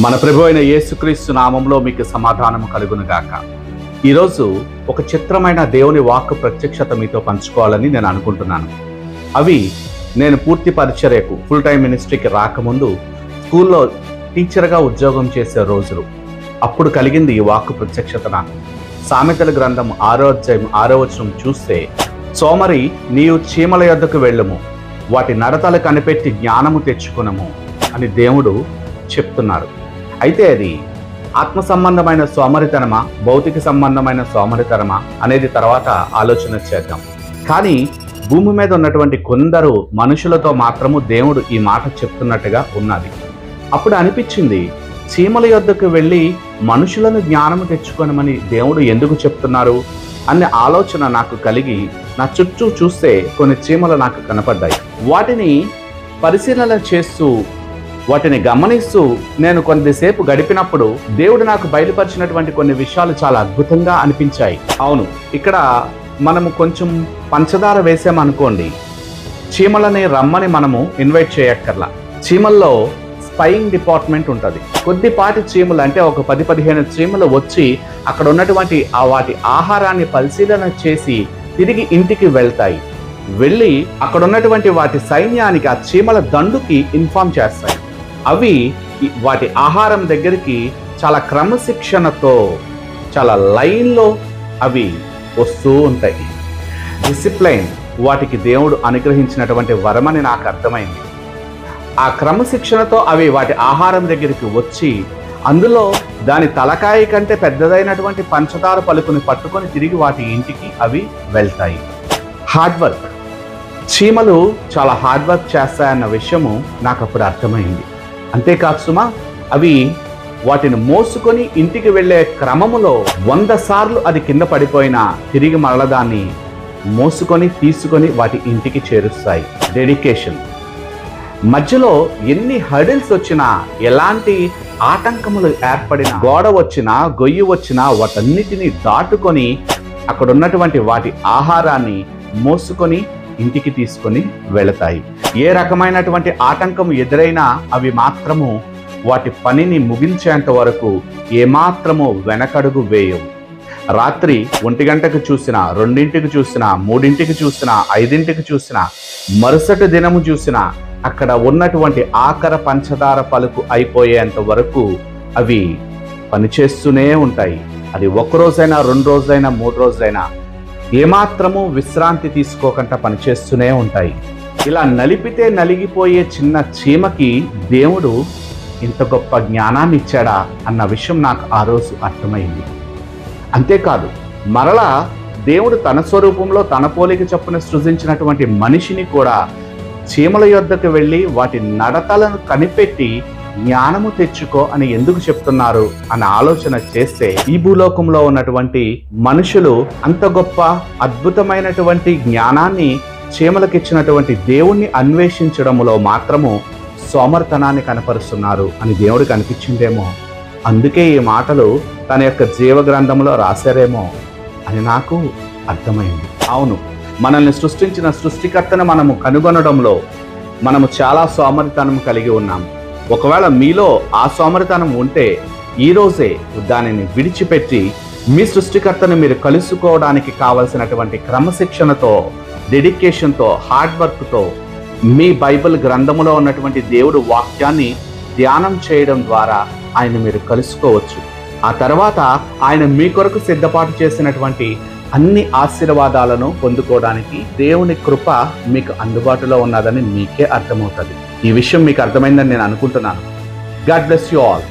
మన ప్రభు అయిన యేసుక్రీస్తు నామంలో మీకు సమాధానము కలుగును గాక. ఈరోజు ఒక చిత్రమైన దేవుని వాక్కు ప్రత్యక్షత మీతో పంచుకోవాలని నేను అనుకుంటున్నాను. అవి నేను పూర్తి పరిచర్యకు ఫుల్ టైం మినిస్ట్రీకి రాకముందు స్కూల్లో టీచర్గా ఉద్యోగం చేసే రోజులు. అప్పుడు కలిగింది ఈ వాక్కు ప్రత్యక్షత నాకు. సామెతల గ్రంథం 6వ అధ్యాయం 6వ వచనం చూస్తే, సోమరి నీవు చీమల యొద్దకు వెళ్ళుము, వాటి నడతలు కనిపెట్టి జ్ఞానము తెచ్చుకునము అని దేవుడు చెప్తున్నారు. అయితే అది ఆత్మ సంబంధమైన సోమరితనమా, భౌతిక సంబంధమైన సోమరితనమా అనేది తర్వాత ఆలోచన చేద్దాం. కానీ భూమి మీద ఉన్నటువంటి కొందరు మనుషులతో మాత్రము దేవుడు ఈ మాట చెప్తున్నట్టుగా ఉన్నది. అప్పుడు అనిపించింది, చీమల యొద్దకు వెళ్ళి మనుషులను జ్ఞానము తెచ్చుకోనమని దేవుడు ఎందుకు చెప్తున్నారు అనే ఆలోచన నాకు కలిగి నా చుట్టూ చూస్తే కొన్ని చీమలు నాకు కనపడ్డాయి. వాటిని పరిశీలన చేస్తూ వాటిని గమనిస్తూ నేను కొద్దిసేపు గడిపినప్పుడు దేవుడు నాకు బయలుపరిచినటువంటి కొన్ని విషయాలు చాలా అద్భుతంగా అనిపించాయి. అవును, ఇక్కడ మనము కొంచెం పంచదార వేసామనుకోండి, చీమలని రమ్మని మనము ఇన్వైట్ చేయక్కర్లా. చీమల్లో స్పైయింగ్ డిపార్ట్మెంట్ ఉంటుంది. కొద్దిపాటి చీమలు అంటే ఒక 10-15 చీమలు వచ్చి అక్కడ ఉన్నటువంటి వాటి ఆహారాన్ని పరిశీలన చేసి తిరిగి ఇంటికి వెళ్తాయి. వెళ్ళి అక్కడ ఉన్నటువంటి వాటి సైన్యానికి, ఆ చీమల దండుకి ఇన్ఫార్మ్ చేస్తాయి. అవి వాటి ఆహారం దగ్గరికి చాలా క్రమశిక్షణతో, చాలా లైన్లో అవి వస్తూ ఉంటాయి. డిసిప్లైన్ వాటికి దేవుడు అనుగ్రహించినటువంటి వరమని నాకు అర్థమైంది. ఆ క్రమశిక్షణతో అవి వాటి ఆహారం దగ్గరికి వచ్చి అందులో దాని తలకాయ కంటే పెద్దదైనటువంటి పంచదార పలుకుని పట్టుకొని తిరిగి వాటి ఇంటికి అవి వెళ్తాయి. హార్డ్ వర్క్, చీమలు చాలా హార్డ్ వర్క్ చేస్తాయన్న విషయము నాకు అప్పుడు అర్థమైంది. అంతేకాదు సుమా, అవి వాటిని మోసుకొని ఇంటికి వెళ్ళే క్రమములో 100 సార్లు అది కింద పడిపోయినా తిరిగి మరల దాన్ని మోసుకొని తీసుకొని వాటి ఇంటికి చేరుస్తాయి. డెడికేషన్. మధ్యలో ఎన్ని హర్డిల్స్ వచ్చినా, ఎలాంటి ఆటంకములు ఏర్పడినా, గోడ వచ్చినా, గొయ్యి వచ్చినా వాటన్నిటినీ దాటుకొని అక్కడ ఉన్నటువంటి వాటి ఆహారాన్ని మోసుకొని ఇంటికి తీసుకొని వెళతాయి. ఏ రకమైనటువంటి ఆటంకం ఎదురైనా అవి మాత్రము వాటి పనిని ముగించేంత వరకు ఏమాత్రము వెనకడుగు వేయవు. రాత్రి 1 గంటకు చూసినా, 2ంటికి చూసినా, 3ంటికి చూసినా, 5ంటికి చూసినా, మరుసటి దినము చూసినా అక్కడ ఉన్నటువంటి ఆఖర పంచదార పలుకు అయిపోయేంత వరకు అవి పనిచేస్తూనే ఉంటాయి. అది 1 రోజైనా, 2 రోజైనా, 3 రోజైనా ఏమాత్రము విశ్రాంతి తీసుకోకుండా పనిచేస్తూనే ఉంటాయి. ఇలా నలిపితే నలిగిపోయే చిన్న చీమకి దేవుడు ఇంత గొప్ప జ్ఞానాన్ని ఇచ్చాడా అన్న విషయం నాకు ఆ రోజు అర్థమైంది. అంతేకాదు, మరలా దేవుడు తన స్వరూపంలో తన పోలిక చొప్పున సృజించినటువంటి మనిషిని కూడా చీమల యొద్దకు వెళ్ళి వాటి నడతలను కనిపెట్టి జ్ఞానము తెచ్చుకో అని ఎందుకు చెప్తున్నారు అన్న ఆలోచన చేస్తే, ఈ భూలోకంలో ఉన్నటువంటి మనుషులు అంత గొప్ప అద్భుతమైనటువంటి జ్ఞానాన్ని చీమలకిచ్చినటువంటి దేవుణ్ణి అన్వేషించడంలో మాత్రము సోమర్తనాన్ని కనపరుస్తున్నారు అని దేవుడికి అనిపించిందేమో. అందుకే ఈ మాటలు తన యొక్క జీవ గ్రంథంలో రాశారేమో అని నాకు అర్థమైంది. అవును, మనల్ని సృష్టించిన సృష్టికర్తను మనము కనుగొనడంలో మనము చాలా సోమరితనం కలిగి ఉన్నాం. ఒకవేళ మీలో ఆ సోమరితనం ఉంటే ఈరోజే దానిని విడిచిపెట్టి మీ సృష్టికర్తను మీరు కలుసుకోవడానికి కావలసినటువంటి క్రమశిక్షణతో, డెడికేషన్తో, హార్డ్ వర్క్తో మీ బైబిల్ గ్రంథములో ఉన్నటువంటి దేవుడు వాక్యాన్ని ధ్యానం చేయడం ద్వారా ఆయన మీరు కలుసుకోవచ్చు. ఆ తర్వాత ఆయన మీ కొరకు సిద్ధపాటు చేసినటువంటి అన్ని ఆశీర్వాదాలను పొందుకోవడానికి దేవుని కృప మీకు అందుబాటులో ఉన్నదని మీకే అర్థమవుతుంది. ఈ విషయం మీకు అర్థమైందని నేను అనుకుంటున్నాను. God bless you all.